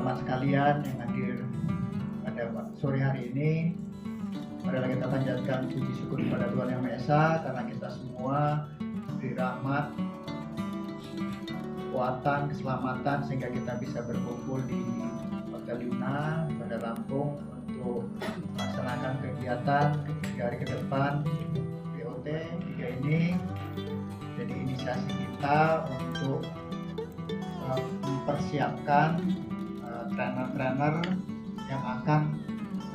jemaat sekalian yang hadir pada sore hari ini. Marilah kita panjatkan puji syukur kepada Tuhan Yang Maha Esa karena kita semua diberi rahmat, kekuatan, keselamatan sehingga kita bisa berkumpul di Hotel Yuna pada Lampung untuk melaksanakan kegiatan 3 hari ke depan BOT 3 ini. Jadi inisiasi kita untuk mempersiapkan trainer-trainer yang akan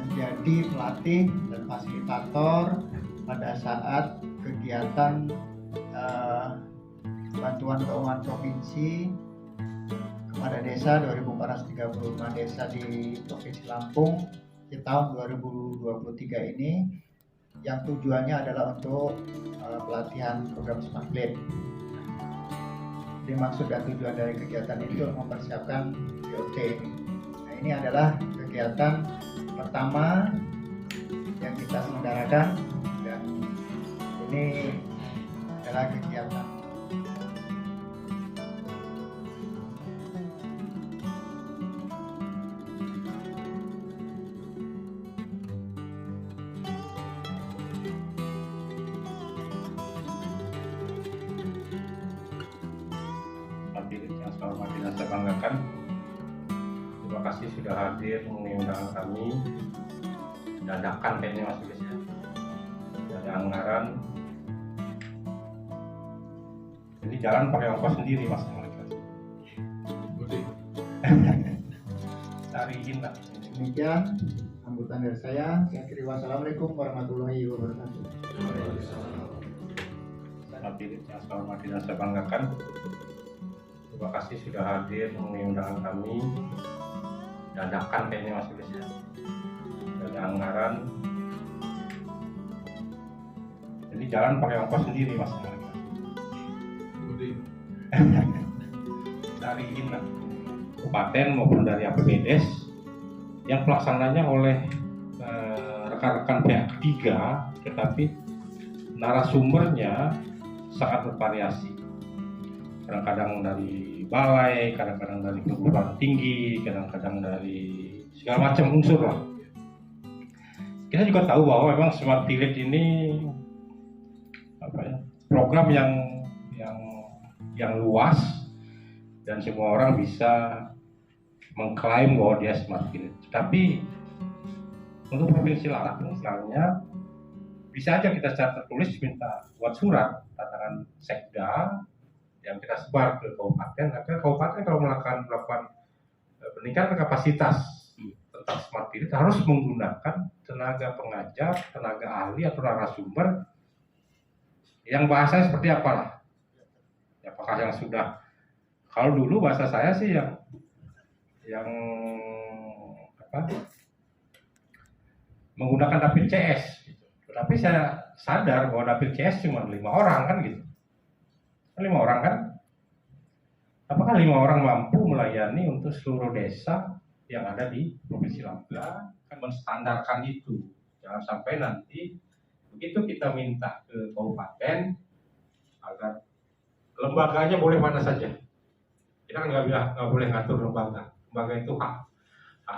menjadi pelatih dan fasilitator pada saat kegiatan bantuan keuangan provinsi kepada desa 2.435 desa di Provinsi Lampung di tahun 2023 ini, yang tujuannya adalah untuk pelatihan program Smart Lead. Jadi maksud dan tujuan dari kegiatan itu mempersiapkan BOT ini. Nah, ini adalah kegiatan pertama yang kita selenggarakan dan ini adalah kegiatan yang saya banggakan. Terima kasih sudah hadir memenuhi undangan kami. Dadakan kayaknya Mas Yulis ya. Ada anggaran. Jadi jalan pakai ongkos sendiri Mas. Cariin lah. Demikian sambutan dari saya. Akhiri wassalamualaikum warahmatullahi wabarakatuh. Hadirin yang saya banggakan. Terima kasih sudah hadir memenuhi undangan kami. Dadakan kayaknya Mas Yulis ya. Ada anggaran. Jadi jalan pakai ongkos sendiri Mas. Cariin lah. Kabupaten maupun dari APBDes yang pelaksananya oleh rekan-rekan pihak ketiga, tetapi narasumbernya sangat bervariasi. Kadang-kadang dari balai, kadang-kadang dari perguruan tinggi, kadang-kadang dari segala macam unsur lah. Kita juga tahu bahwa memang Smart Village ini program yang luas dan semua orang bisa mengklaim bahwa dia Smart Village. Tapi untuk Provinsi Lampung misalnya, bisa aja kita secara tertulis minta buat surat tantangan sekda yang kita sebar ke kabupaten, agar kabupaten kalau melakukan peningkatan kapasitas tentang Smart Village harus menggunakan tenaga pengajar, tenaga ahli atau narasumber yang bahasanya seperti apalah. Apakah yang sudah, kalau dulu bahasa saya sih yang menggunakan dapil CS gitu. Tapi saya sadar bahwa dapil CS cuma 5 orang kan gitu. 5 orang kan? Apakah 5 orang mampu melayani untuk seluruh desa yang ada di Provinsi Lampung? Kan menstandarkan itu. Jangan sampai nanti begitu kita minta ke kabupaten agar lembaganya boleh mana saja. Kita kan nggak boleh ngatur lembaga. Lembaga itu hak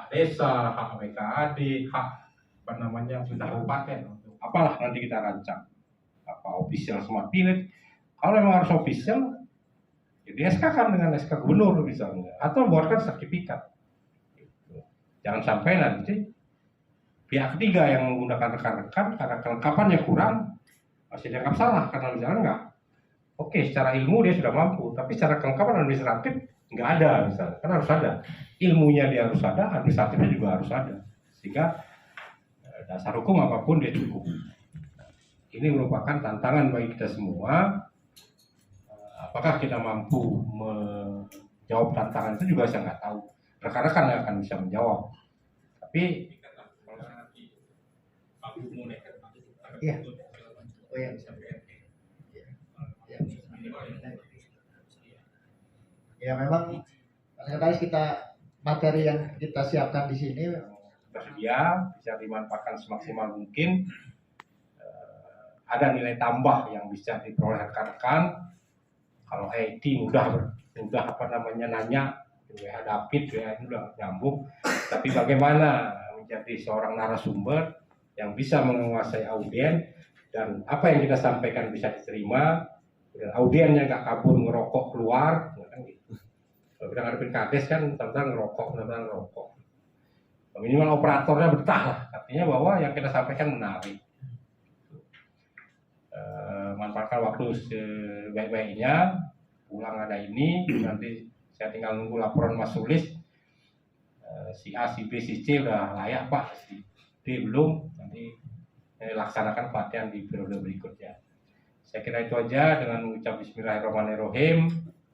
desa, hak BKAD, hak kabupaten. Apalah nanti kita rancang. Apa official Smart Village? Kalau memang harus official, ya di SK-kan dengan SK gubernur misalnya, atau buatkan sertifikat. Jangan sampai nanti pihak ketiga yang menggunakan rekan-rekan karena kelengkapannya kurang, masih dianggap salah karena misalnya enggak. Oke, secara ilmu dia sudah mampu, tapi secara kelengkapan administratif nggak ada misalnya. Kan harus ada. Ilmunya dia harus ada, administratifnya juga harus ada. Sehingga dasar hukum apapun dia cukup. Ini merupakan tantangan bagi kita semua. Apakah kita mampu menjawab tantangan itu juga saya nggak tahu. Rekan-rekan yang akan bisa menjawab. Tapi iya. Oh ya. Ya memang sekretaris kita materi yang kita siapkan di sini tersedia bisa dimanfaatkan semaksimal mungkin. Ada nilai tambah yang bisa diperoleh rekan-rekan. Kalau IT mudah nanya, WA David, WA ini udah nyambung. Tapi bagaimana menjadi seorang narasumber yang bisa menguasai audien dan apa yang kita sampaikan bisa diterima, dan audiennya nggak kabur ngerokok keluar, kan gitu. Kalau kita ngadepin kades kan tentang ngerokok, minimal operatornya betah lah, artinya bahwa yang kita sampaikan menarik. Manfaatkan waktu sebaik-baiknya, pulang ada ini, nanti saya tinggal nunggu laporan Mas Sulis, si A, si B, si C udah layak Pak, si D belum, nanti laksanakan pelatihan di periode berikutnya. Saya kira itu aja, dengan mengucap Bismillahirrahmanirrahim,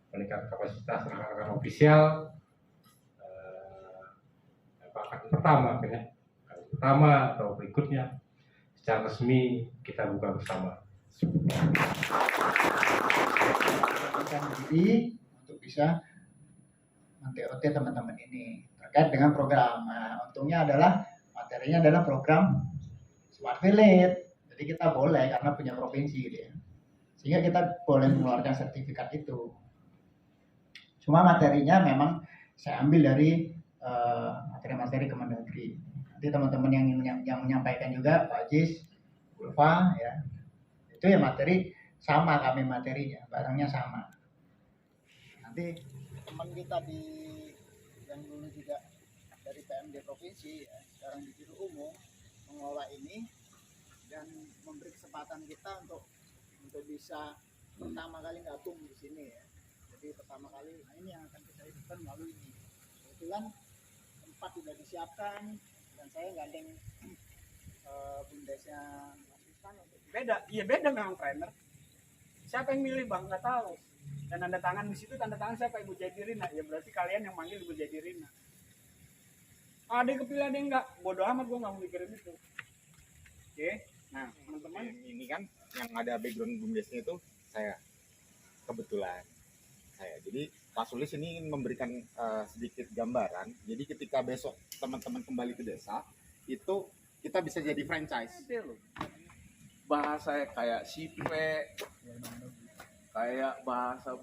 meningkatkan kapasitas rekan-rekan ofisial. Pertama atau berikutnya secara resmi kita buka bersama. Diri untuk bisa men-TOT teman-teman ini terkait dengan program. Nah, untungnya adalah materinya adalah program Smart Village. Jadi kita boleh karena punya provinsi gitu ya. Sehingga kita boleh mengeluarkan sertifikat itu. Cuma materinya memang saya ambil dari materi-materi Kemendagri. Nanti teman-teman yang menyampaikan juga Pak Ajis, Ulfa ya. Itu ya materi sama, kami materinya, barangnya sama. Nanti teman kita yang dulu juga dari PMD provinsi ya, sekarang di Biro Umum mengelola ini dan memberi kesempatan kita untuk bisa pertama kali gabung di sini ya. Jadi pertama kali ini yang akan kita hidupkan melalui ini. Kebetulan tempat sudah disiapkan dan saya gandeng bundesnya Mas Isman untuk beda memang trainer. Siapa yang milih bang nggak tahu. Dan tanda tangan di situ, tanda tangan siapa, Ibu Jadirina. Ya berarti kalian yang manggil Ibu Jadirina. Ada yang kepilih, ada yang enggak, bodoh amat, gue nggak mau mikirin itu. Oke, nah teman-teman ini kan yang ada background bumdesnya itu saya kebetulan jadi Pak Sulis ini ingin memberikan sedikit gambaran. Jadi ketika besok teman-teman kembali ke desa itu kita bisa jadi franchise. Bahasa kayak sipe, kayak bahasa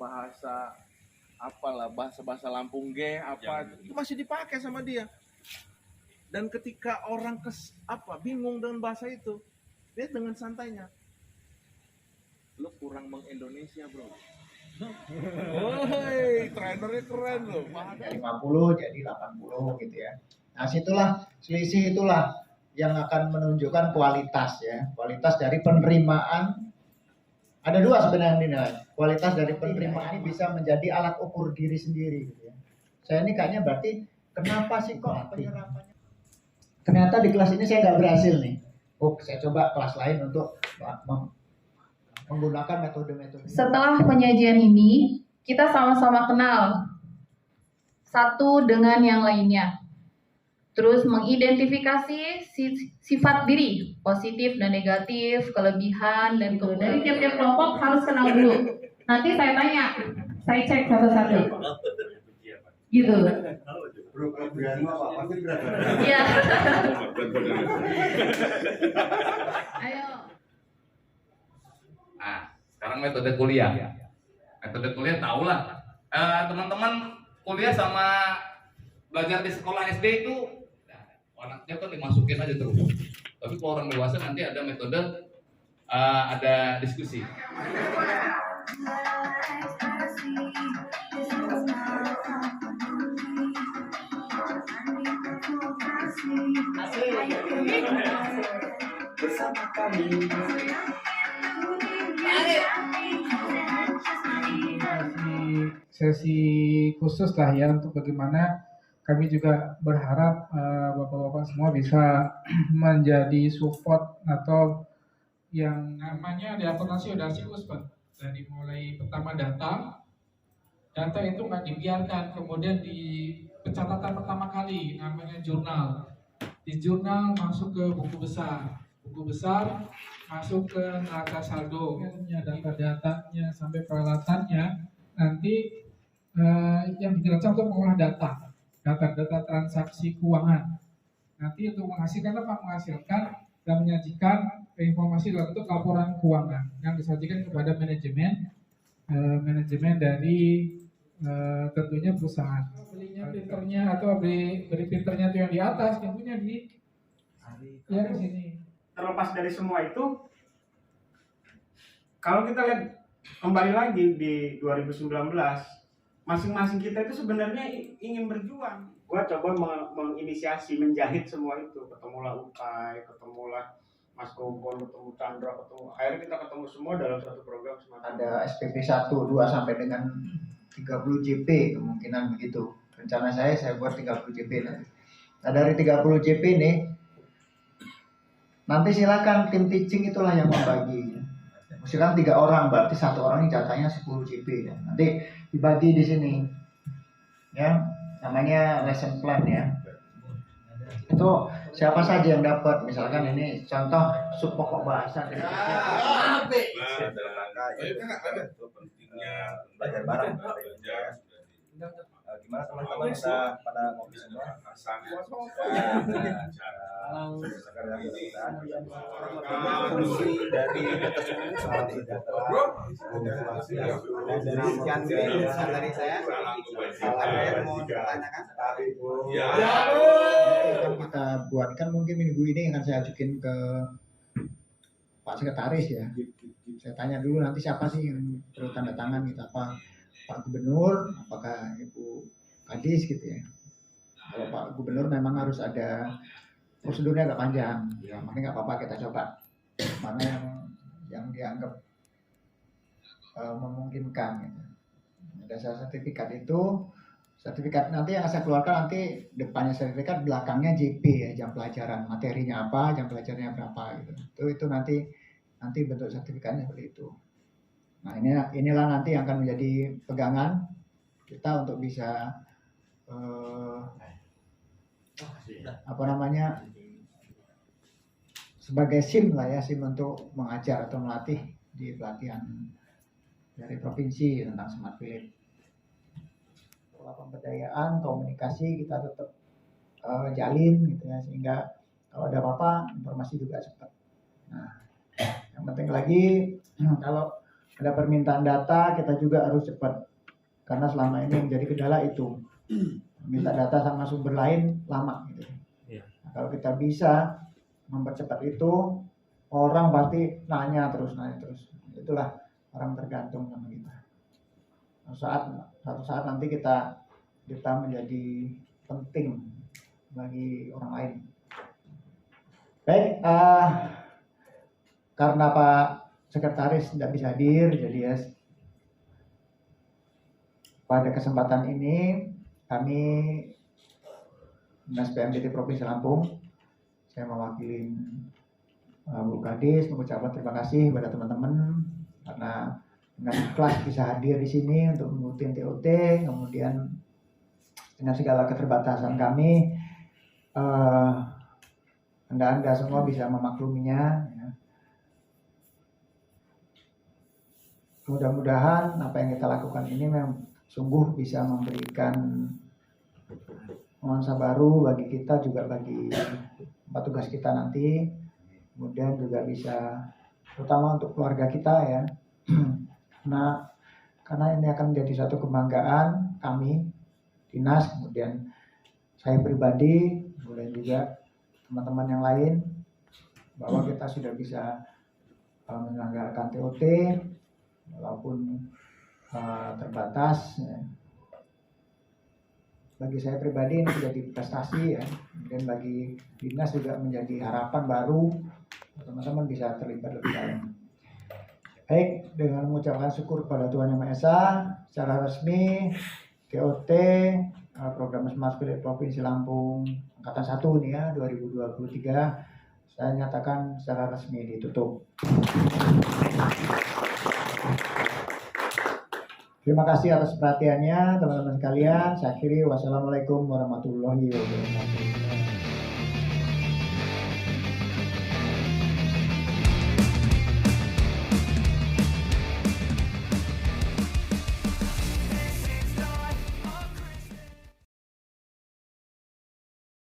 apalah, bahasa Lampung G apa itu masih dipakai sama dia. Dan ketika orang bingung dengan bahasa itu, dia dengan santainya, lu kurang mengindonesia bro. Woi, trainernya keren loh. Dari 50 jadi 80 gitu ya. Nah, selisih itulah yang akan menunjukkan kualitas ya. Kualitas dari penerimaan. Ada dua sebenarnya dinilai. Kualitas dari penerimaan ini bisa menjadi alat ukur diri sendiri gitu ya. Saya ini kayaknya berarti kenapa sih kok penyerapannya? Ternyata di kelas ini saya nggak berhasil nih. Saya coba kelas lain untuk menggunakan metode-metode. Setelah penyajian ini, kita sama-sama kenal satu dengan yang lainnya. Terus mengidentifikasi sifat diri, positif dan negatif, kelebihan dan kekurangan. Dari tiap-tiap kelompok harus kenal dulu. Nanti saya tanya, saya cek satu-satu. Gitu. Iya. Ayo. Sekarang metode kuliah. Metode kuliah tahulah. Teman-teman kuliah sama belajar di sekolah SD itu anaknya kan dimasukin aja terus. Tapi kalau orang dewasa nanti ada metode, ada diskusi. Bersama kami. Sesi khusus lah ya, untuk bagaimana kami juga berharap bapak-bapak semua bisa menjadi support atau yang namanya di akuntansi udah siklus Pak. Dari mulai pertama data itu nggak dibiarkan, kemudian di pencatatan pertama kali namanya jurnal. Di jurnal masuk ke buku besar masuk ke neraca saldo, data-datanya sampai peralatannya nanti yang dirancang untuk mengolah data transaksi keuangan. Nanti untuk menghasilkan dan menyajikan informasi dalam bentuk laporan keuangan yang disajikan kepada manajemen dari tentunya perusahaan. printernya atau beli printernya tuh yang di atas, yang punya di sini. Terlepas dari semua itu, kalau kita lihat kembali lagi di 2019, masing-masing kita itu sebenarnya ingin berjuang. Gua coba menginisiasi, menjahit semua itu. Ketemulah Ukai, ketemulah Mas Gonggon, ketemu Chandra, akhirnya kita ketemu semua dalam satu program semacam Ada SPP 1, 2 sampai dengan 30 JP kemungkinan begitu. Rencana saya buat 30 JP nanti. Nah dari 30 JP ini, nanti silakan tim teaching itulah yang membagi. Misalkan 3 orang, berarti 1 orang ini jatahnya 10 JP ya. Nanti dibagi di sini, ya, namanya lesson plan ya. Itu siapa saja yang dapat, misalkan ini contoh sub pokok bahasa dari pentingnya belajar bareng. Gimana teman-teman pada ngopi semua? Fungsi dari ketersebut seperti dari sekian dari saya, ada yang mau ditanyakan? Yang kita buatkan mungkin minggu ini akan saya ajukin ke Pak Sekretaris ya. Saya tanya dulu nanti siapa sih yang perlu tanda tangan gitu, apa Pak Gubernur, apakah Ibu Kadis gitu ya. Kalau Pak Gubernur memang harus ada prosedurnya agak panjang, ya makanya nggak apa-apa kita coba mana yang dianggap memungkinkan gitu. Ada sertifikat itu, sertifikat nanti yang saya keluarkan nanti depannya sertifikat, belakangnya JP ya, jam pelajaran, materinya apa, jam pelajarannya berapa gitu. Itu nanti bentuk sertifikatnya seperti itu. Nah inilah nanti yang akan menjadi pegangan kita untuk bisa sebagai SIM lah ya, SIM untuk mengajar atau melatih di pelatihan dari provinsi tentang smart village. Pola pemberdayaan, komunikasi kita tetap jalin gitu ya, sehingga kalau ada apa-apa informasi juga cepat. Nah, yang penting lagi kalau ada permintaan data kita juga harus cepat, karena selama ini yang jadi kendala itu minta data sama sumber lain lama gitu. Nah, kalau kita bisa mempercepat itu, orang pasti nanya terus. Itulah orang tergantung sama kita. Suatu saat nanti kita menjadi penting bagi orang lain. Baik, karena Pak Sekretaris tidak bisa hadir, jadi ya pada kesempatan ini kami Dinas PMDT Provinsi Lampung, saya mewakili Bu Kadis mengucapkan terima kasih kepada teman-teman karena dengan ikhlas bisa hadir di sini untuk mengikuti TOT, kemudian dengan segala keterbatasan kami, Anda semua bisa memakluminya. Ya. Mudah-mudahan apa yang kita lakukan ini memang sungguh bisa memberikan nuansa baru bagi kita, juga bagi tempat tugas kita nanti. Kemudian juga bisa, terutama untuk keluarga kita ya. Nah, karena ini akan menjadi satu kebanggaan kami, dinas, kemudian saya pribadi, kemudian juga teman-teman yang lain, bahwa kita sudah bisa menyelenggarakan TOT walaupun terbatas ya. Bagi saya pribadi ini menjadi prestasi ya, dan bagi dinas juga menjadi harapan baru teman-teman bisa terlibat lebih dalam. Baik, dengan mengucapkan syukur kepada Tuhan Yang Maha Esa, secara resmi TOT program Smart Village Provinsi Lampung angkatan 1 nih ya 2023 saya nyatakan secara resmi ditutup. Terima kasih atas perhatiannya teman-teman sekalian. Saya akhiri, wassalamualaikum warahmatullahi wabarakatuh.